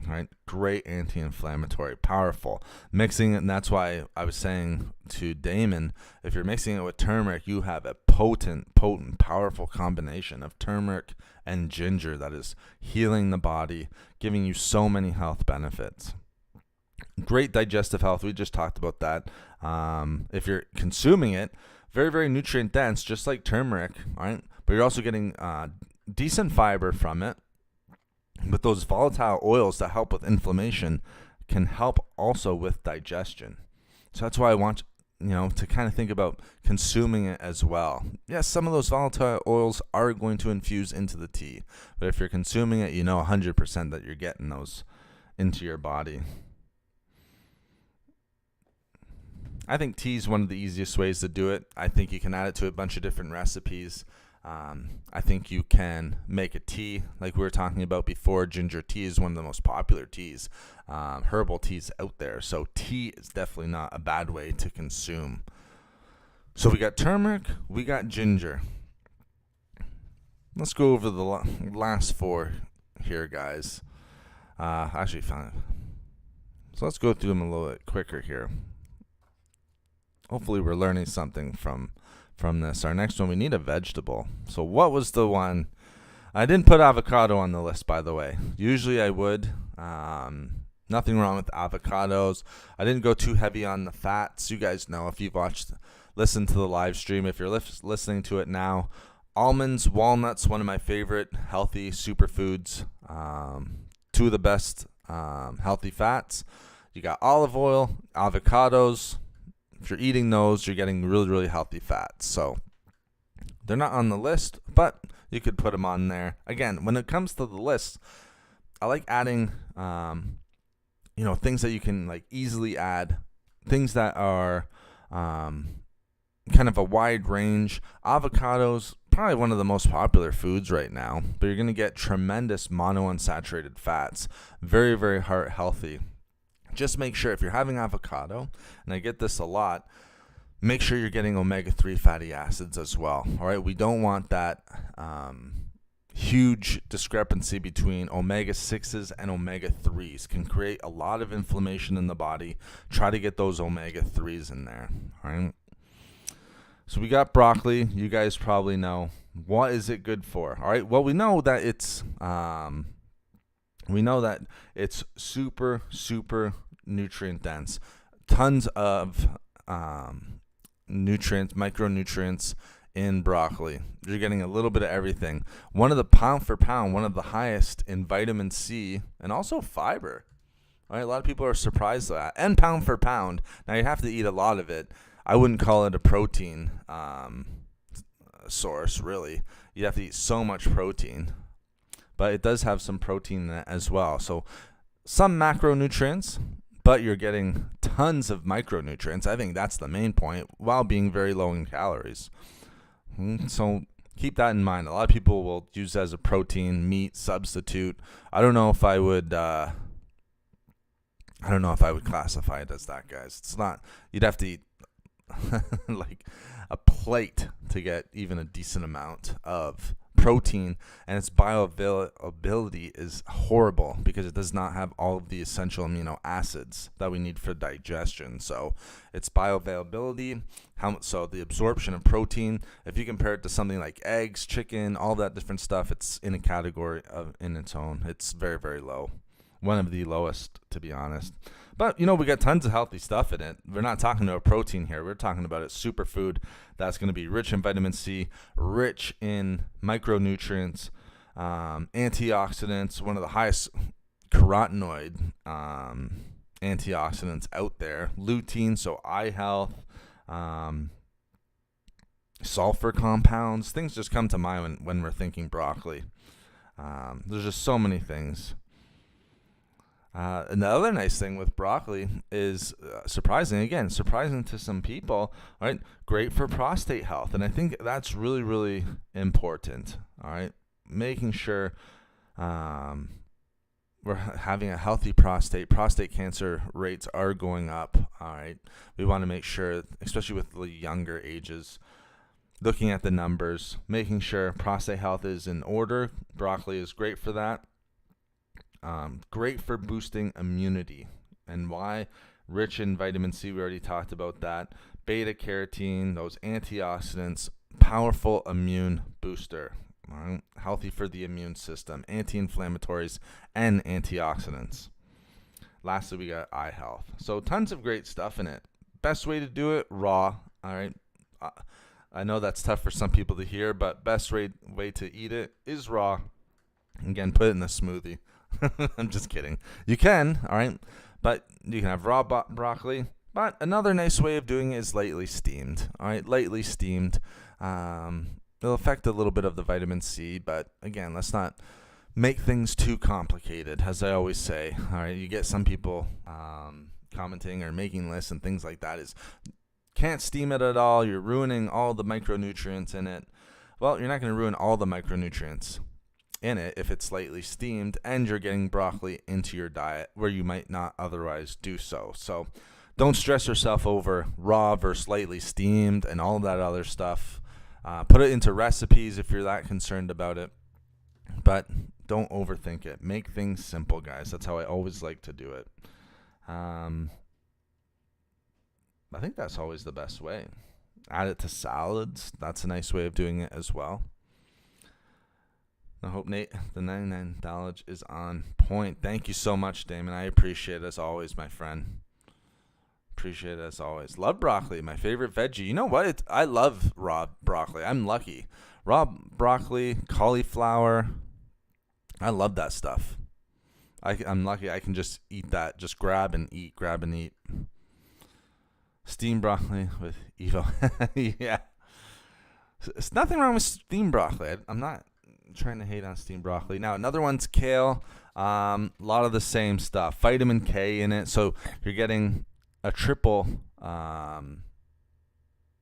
Right? Great anti-inflammatory, powerful. Mixing it, and that's why I was saying to Damon, if you're mixing it with turmeric, you have a potent, powerful combination of turmeric and ginger that is healing the body, giving you so many health benefits. Great digestive health. We just talked about that. If you're consuming it, very, very nutrient dense, just like turmeric, right? But you're also getting decent fiber from it. But those volatile oils that help with inflammation can help also with digestion. So that's why I want to kind of think about consuming it as well. Yes, some of those volatile oils are going to infuse into the tea, but if you're consuming it, 100% that you're getting those into your body. I think tea is one of the easiest ways to do it. I think you can add it to a bunch of different recipes. I think you can make a tea like we were talking about before. Ginger tea is one of the most popular teas, herbal teas out there. So tea is definitely not a bad way to consume. So we got turmeric, we got ginger. Let's go over the last four here, guys. Actually, fine. So let's go through them a little bit quicker here. Hopefully we're learning something from this. Our next one, we need a vegetable. So what was the one? I didn't put avocado on the list, by the way. Usually I would. Nothing wrong with avocados. I didn't go too heavy on the fats. You guys know if you've listened to the live stream, if you're listening to it now, almonds, walnuts, one of my favorite healthy superfoods. Two of the best healthy fats. You got olive oil, avocados. If you're eating those, you're getting really, really healthy fats. So they're not on the list, but you could put them on there. Again, when it comes to the list, I like adding, things that you can easily add, things that are kind of a wide range. Avocados, probably one of the most popular foods right now, but you're going to get tremendous monounsaturated fats. Very, very heart healthy. Just make sure if you're having avocado, and I get this a lot, make sure you're getting omega-3 fatty acids as well. All right, we don't want that huge discrepancy between omega-6s and omega-3s. Can create a lot of inflammation in the body. Try to get those omega-3s in there. All right. So we got broccoli. You guys probably know. What is it good for? All right. Well, we know that it's super, super nutrient dense. Tons of nutrients, micronutrients in broccoli. You're getting a little bit of everything. One of the pound for pound, one of the highest in vitamin C and also fiber. All right, a lot of people are surprised at that. And pound for pound. Now you have to eat a lot of it. I wouldn't call it a protein source, really. You have to eat so much protein. But it does have some protein in it as well. So some macronutrients, but you're getting tons of micronutrients. I think that's the main point, while being very low in calories. So keep that in mind. A lot of people will use it as a protein, meat substitute. I don't know if I would classify it as that, guys. It's not. You'd have to eat like a plate to get even a decent amount of protein, and its bioavailability is horrible because it does not have all of the essential amino acids that we need for digestion. So its bioavailability, so the absorption of protein, if you compare it to something like eggs, chicken, all that different stuff, it's in a category in its own. It's very, very low. One of the lowest, to be honest. But, we got tons of healthy stuff in it. We're not talking about protein here. We're talking about a superfood that's going to be rich in vitamin C, rich in micronutrients, antioxidants, one of the highest carotenoid antioxidants out there. Lutein, so eye health. sulfur compounds. Things just come to mind when we're thinking broccoli. There's just so many things. And the other nice thing with broccoli is surprising to some people, right? Great for prostate health. And I think that's really, really important, all right? Making sure we're having a healthy prostate. Prostate cancer rates are going up, all right? We want to make sure, especially with the younger ages, looking at the numbers, making sure prostate health is in order. Broccoli is great for that. Great for boosting immunity. And why? Rich in vitamin C, we already talked about that. Beta carotene, those antioxidants, powerful immune booster. Right? Healthy for the immune system, anti-inflammatories and antioxidants. Lastly, we got eye health. So tons of great stuff in it. Best way to do it, raw. All right. I know that's tough for some people to hear, but best way to eat it is raw. Again, put it in a smoothie. I'm just kidding. You can, all right, but you can have raw broccoli. But another nice way of doing it is lightly steamed. All right, lightly steamed. It'll affect a little bit of the vitamin C, but again, let's not make things too complicated, as I always say. All right, you get some people commenting or making lists and things like that. Is can't steam it at all. You're ruining all the micronutrients in it. Well, you're not going to ruin all the micronutrients in it if it's slightly steamed and you're getting broccoli into your diet where you might not otherwise do so. So don't stress yourself over raw versus lightly steamed and all that other stuff. Put it into recipes if you're that concerned about it, but don't overthink it. Make things simple, guys. That's how I always like to do it. I think that's always the best way. Add it to salads. That's a nice way of doing it as well. I hope, Nate, the $99 is on point. Thank you so much, Damon. I appreciate it as always, my friend. Appreciate it as always. Love broccoli, my favorite veggie. You know what? I love raw broccoli. I'm lucky. Raw broccoli, cauliflower. I love that stuff. I'm lucky. I can just eat that. Just grab and eat. Steamed broccoli with Evo. Yeah. It's nothing wrong with steamed broccoli. I'm not trying to hate on steamed broccoli. Now, another one's kale. A lot of the same stuff. Vitamin K in it. So you're getting a triple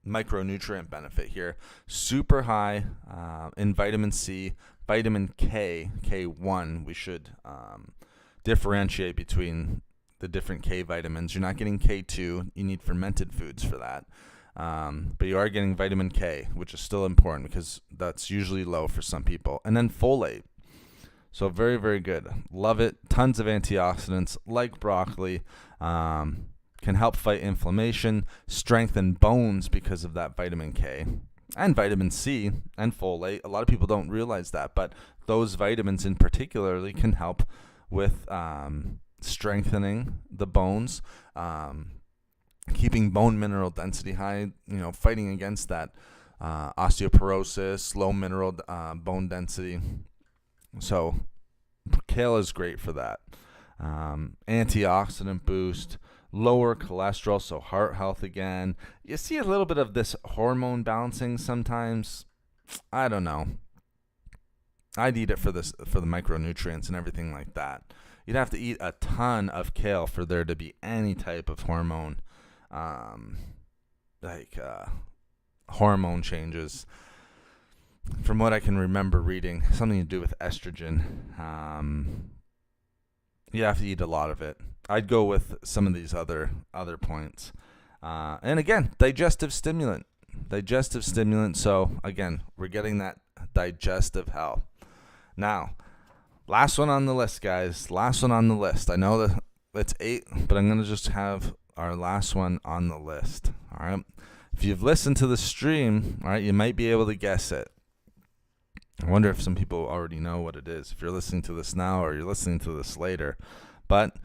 micronutrient benefit here. Super high in vitamin C. Vitamin K, K1. We should differentiate between the different K vitamins. You're not getting K2. You need fermented foods for that. But you are getting vitamin K, which is still important because that's usually low for some people. And then folate. So very, very good. Love it. Tons of antioxidants like broccoli. Can help fight inflammation, strengthen bones because of that vitamin K. And vitamin C and folate. A lot of people don't realize that, but those vitamins in particularly can help with strengthening the bones, keeping bone mineral density high, fighting against that osteoporosis, low mineral bone density. So kale is great for that. Antioxidant boost, lower cholesterol, so heart health again. You see a little bit of this hormone balancing sometimes. I don't know. I'd eat it for the micronutrients and everything like that. You'd have to eat a ton of kale for there to be any type of hormone, hormone changes. From what I can remember reading, something to do with estrogen. You have to eat a lot of it. I'd go with some of these other points. And again, digestive stimulant. So again, we're getting that digestive health. Now, last one on the list, guys. Last one on the list. I know that it's 8, but I'm going to just have our last one on the list. All right. If you've listened to the stream, all right, you might be able to guess it. I wonder if some people already know what it is, if you're listening to this now or you're listening to this later. But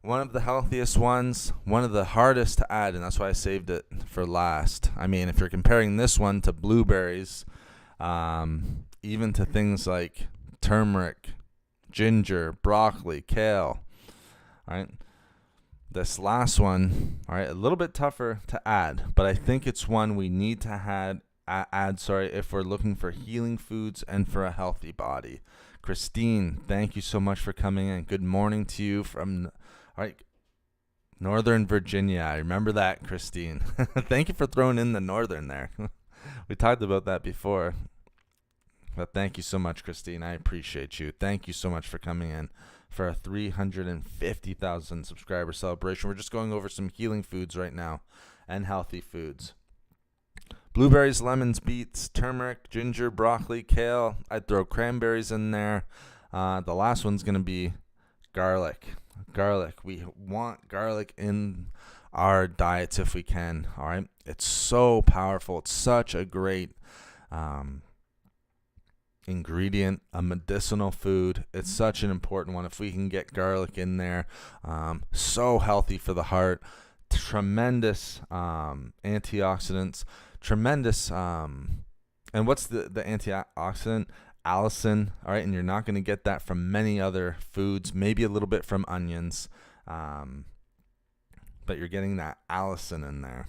one of the healthiest ones, one of the hardest to add, and that's why I saved it for last. I mean, if you're comparing this one to blueberries, even to things like turmeric, ginger, broccoli, kale, all right? This last one, all right, a little bit tougher to add, but I think it's one we need to if we're looking for healing foods and for a healthy body. Christine, thank you so much for coming in. Good morning to you from Northern Virginia. I remember that, Christine. Thank you for throwing in the northern there. We talked about that before. But thank you so much, Christine. I appreciate you. Thank you so much for coming in for a 350,000 subscriber celebration. We're just going over some healing foods right now and healthy foods. Blueberries, lemons, beets, turmeric, ginger, broccoli, kale. I'd throw cranberries in there. The last one's going to be garlic. We want garlic in our diets if we can. All right. It's so powerful. It's such a great ingredient, a medicinal food. It's such an important one. If we can get garlic in there, so healthy for the heart. Tremendous antioxidants. Tremendous. And what's the antioxidant? Allicin. All right, and you're not going to get that from many other foods. Maybe a little bit from onions, but you're getting that allicin in there.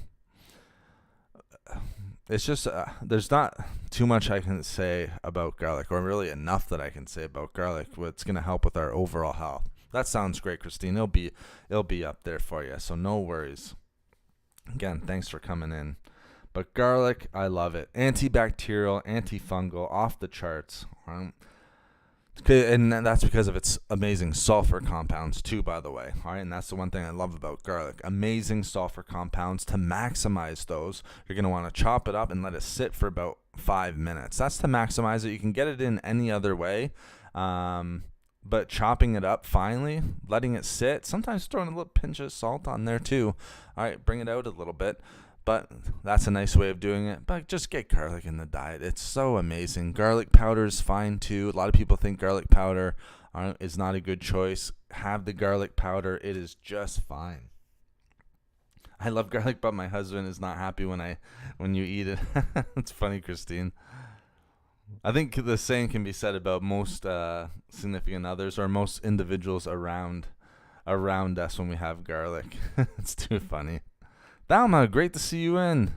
It's just there's not too much I can say about garlic, or really enough that I can say about garlic. What's going to help with our overall health. That sounds great, Christine. It'll be up there for you, so no worries. Again, thanks for coming in. But garlic, I love it. Antibacterial, antifungal, off the charts. And that's because of its amazing sulfur compounds too, by the way. All right, and that's the one thing I love about garlic. Amazing sulfur compounds. To maximize those, you're going to want to chop it up and let it sit for about 5 minutes. That's to maximize it. You can get it in any other way. But chopping it up finely, letting it sit, sometimes throwing a little pinch of salt on there too. All right, bring it out a little bit. But that's a nice way of doing it. But just get garlic in the diet. It's so amazing. Garlic powder is fine too. A lot of people think garlic powder is not a good choice. Have the garlic powder. It is just fine. I love garlic, but my husband is not happy when you eat it. It's funny, Christine. I think the same can be said about most significant others or most individuals around us when we have garlic. It's too funny. Thalma, great to see you in.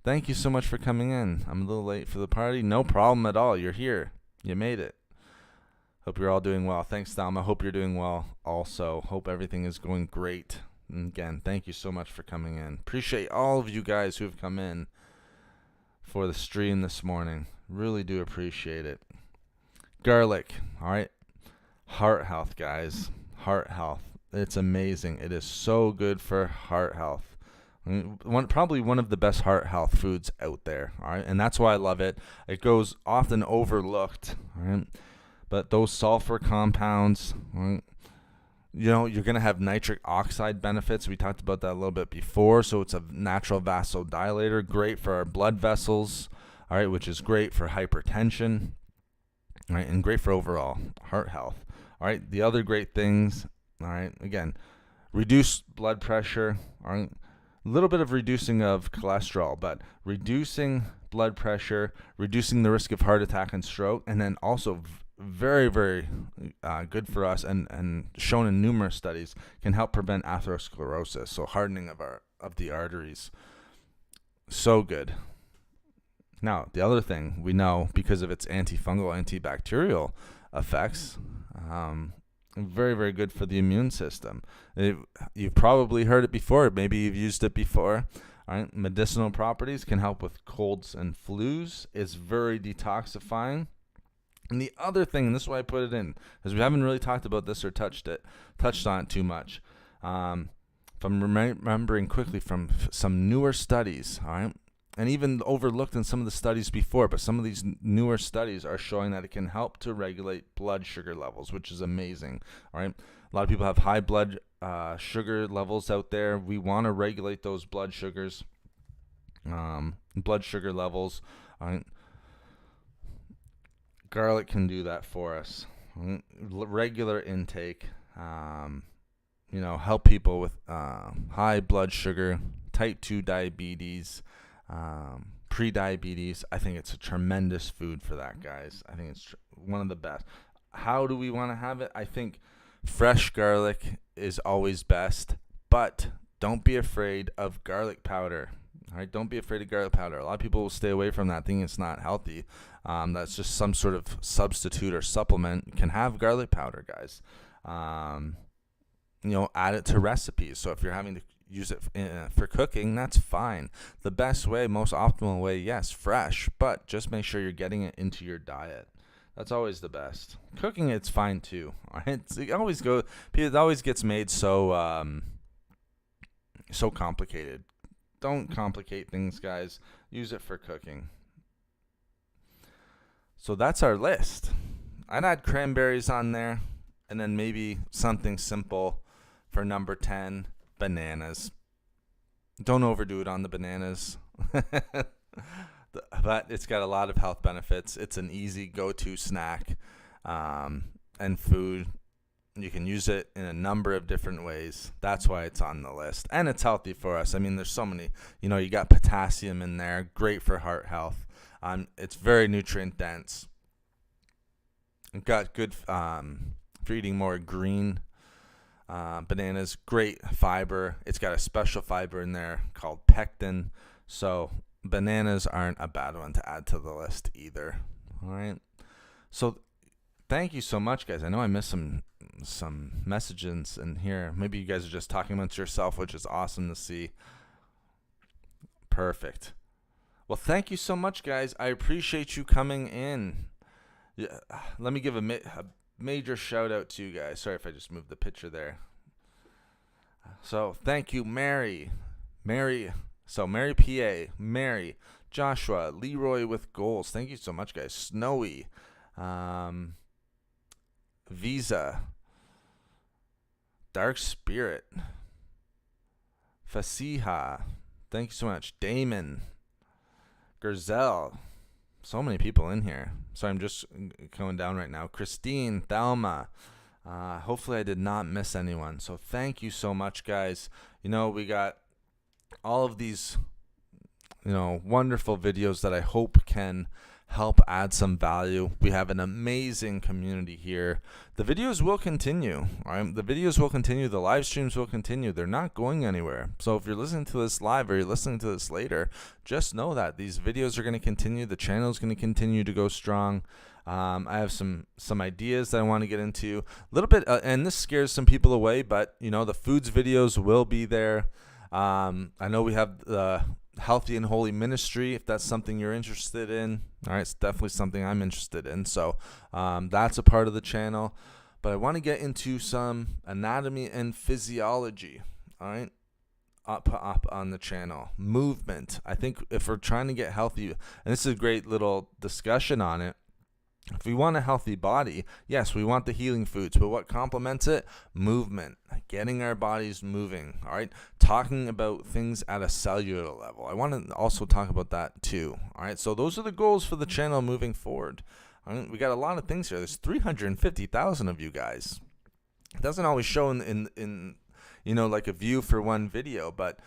Thank you so much for coming in. I'm a little late for the party. No problem at all. You're here. You made it. Hope you're all doing well. Thanks, Thalma. Hope you're doing well also. Hope everything is going great. And again, thank you so much for coming in. Appreciate all of you guys who have come in for the stream this morning. Really do appreciate it. Garlic. All right. Heart health, guys. Heart health. It's amazing. It is so good for heart health. Probably one of the best heart health foods out there, all right? And that's why I love it. It goes often overlooked, all right? But those sulfur compounds, right? You're going to have nitric oxide benefits. We talked about that a little bit before. So it's a natural vasodilator, great for our blood vessels, all right, which is great for hypertension, all right, and great for overall heart health, all right? The other great things, all right, again, reduce blood pressure, all right? A little bit of reducing of cholesterol, but reducing blood pressure, reducing the risk of heart attack and stroke, and then also very, very good for us and shown in numerous studies can help prevent atherosclerosis, so hardening of the arteries. So good. Now, the other thing we know, because of its antifungal, antibacterial effects, very, very good for the immune system. You've probably heard it before. Maybe you've used it before. All right. Medicinal properties can help with colds and flus. It's very detoxifying. And the other thing, and this is why I put it in, because we haven't really talked about this or touched on it too much. If I'm remembering quickly from some newer studies, all right, and even overlooked in some of the studies before, but some of these newer studies are showing that it can help to regulate blood sugar levels, which is amazing. All right, a lot of people have high blood sugar levels out there. We want to regulate those blood sugars, blood sugar levels. All right, garlic can do that for us. Regular intake, help people with high blood sugar, type 2 diabetes. Pre-diabetes. I think it's a tremendous food for that, guys. I think it's one of the best. How do we want to have it? I think fresh garlic is always best, but don't be afraid of garlic powder. All right, don't be afraid of garlic powder. A lot of people will stay away from that, thinking it's not healthy. That's just some sort of substitute or supplement. You can have garlic powder, guys. Add it to recipes. So if you're having to use it for cooking, that's fine. The best way, most optimal way, yes, fresh, but just make sure you're getting it into your diet. That's always the best. Cooking, it's fine too. All right, it always gets made so complicated. Don't complicate things, guys. Use it for cooking. So that's our list. I'd add cranberries on there, and then maybe something simple for number 10, bananas. Don't overdo it on the bananas. But it's got a lot of health benefits. It's an easy go-to snack and food. You can use it in a number of different ways. That's why it's on the list. And it's healthy for us. I mean, there's so many. You got potassium in there. Great for heart health. It's very nutrient dense. It got good for eating more green bananas. Great fiber. It's got a special fiber in there called pectin. So bananas aren't a bad one to add to the list either. All right. So thank you so much, guys. I know I missed some messages in here. Maybe you guys are just talking amongst yourself, which is awesome to see. Perfect. Well, thank you so much, guys. I appreciate you coming in. Yeah, let me give a major shout out to you guys. Sorry if I just moved the picture there. So thank you, Mary, PA, Mary, Joshua, Leroy with goals. Thank you so much, guys. Snowy, Visa, Dark Spirit, Fasiha. Thank you so much. Damon, Gerzel. So many people in here. So I'm just going down right now. Christine, Thelma. Hopefully I did not miss anyone. So thank you so much, guys. We got all of these, wonderful videos that I hope can help add some value. We have an amazing community here. The videos will continue. All right? The videos will continue. The live streams will continue. They're not going anywhere. So if you're listening to this live or you're listening to this later, just know that these videos are going to continue. The channel is going to continue to go strong. I have some ideas that I want to get into a little bit, and this scares some people away, but the foods videos will be there. I know we have the Healthy and Holy Ministry, if that's something you're interested in. All right, it's definitely something I'm interested in. So that's a part of the channel. But I want to get into some anatomy and physiology. All right, up on the channel. Movement. I think if we're trying to get healthy, and this is a great little discussion on it. If we want a healthy body, yes, we want the healing foods, but what complements it? Movement, getting our bodies moving, all right? Talking about things at a cellular level. I want to also talk about that too, all right? So those are the goals for the channel moving forward. All right? We got a lot of things here. There's 350,000 of you guys. It doesn't always show in like a view for one video, but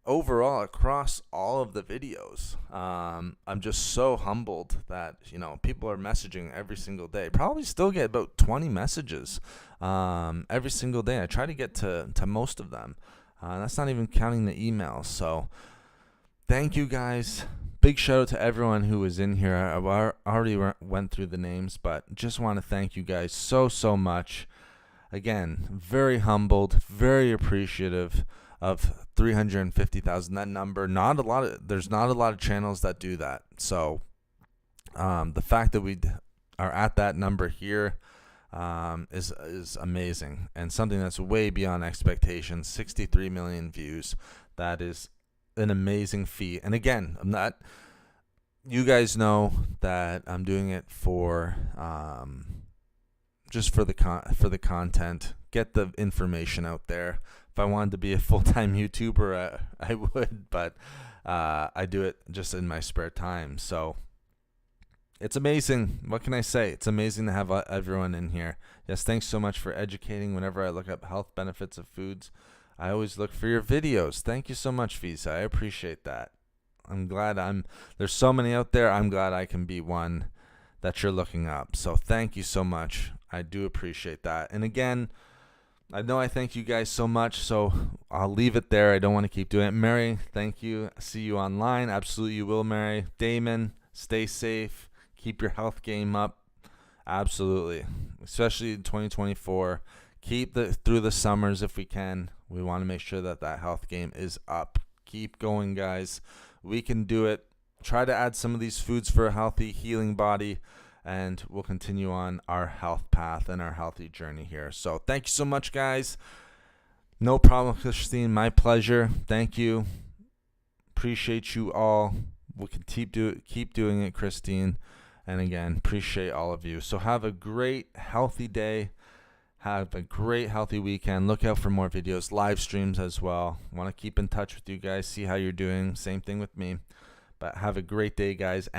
overall, across all of the videos, I'm just so humbled that, people are messaging every single day. Probably still get about 20 messages every single day. I try to get to most of them. That's not even counting the emails. So thank you, guys. Big shout out to everyone who was in here. I already went through the names, but just want to thank you guys so much. Again, very humbled, very appreciative of 350,000. That number, there's not a lot of channels that do that. So the fact that we are at that number here is amazing, and something that's way beyond expectations. 63 million views. That is an amazing feat. And again, you guys know that I'm doing it for just for the content, get the information out there. If I wanted to be a full-time YouTuber, I would, but I do it just in my spare time. So it's amazing. What can I say? It's amazing to have everyone in here. Yes, thanks so much for educating. Whenever I look up health benefits of foods, I always look for your videos. Thank you so much, Visa. I appreciate that. I'm glad there's so many out there. I'm glad I can be one that you're looking up. So thank you so much. I do appreciate that. And again, I know I thank you guys so much, so I'll leave it there. I don't want to keep doing it. Mary, thank you. See you online. Absolutely, you will, Mary. Damon, stay safe. Keep your health game up. Absolutely, especially in 2024. Keep through the summers if we can. We want to make sure that health game is up. Keep going, guys. We can do it. Try to add some of these foods for a healthy, healing body, and we'll continue on our health path and our healthy journey here. So thank you so much, guys. No problem, Christine. My pleasure. Thank you. Appreciate you all. We can keep doing it, Christine. And again, appreciate all of you. So have a great, healthy day. Have a great, healthy weekend. Look out for more videos, live streams as well. Want to keep in touch with you guys, see how you're doing. Same thing with me. But have a great day, guys. And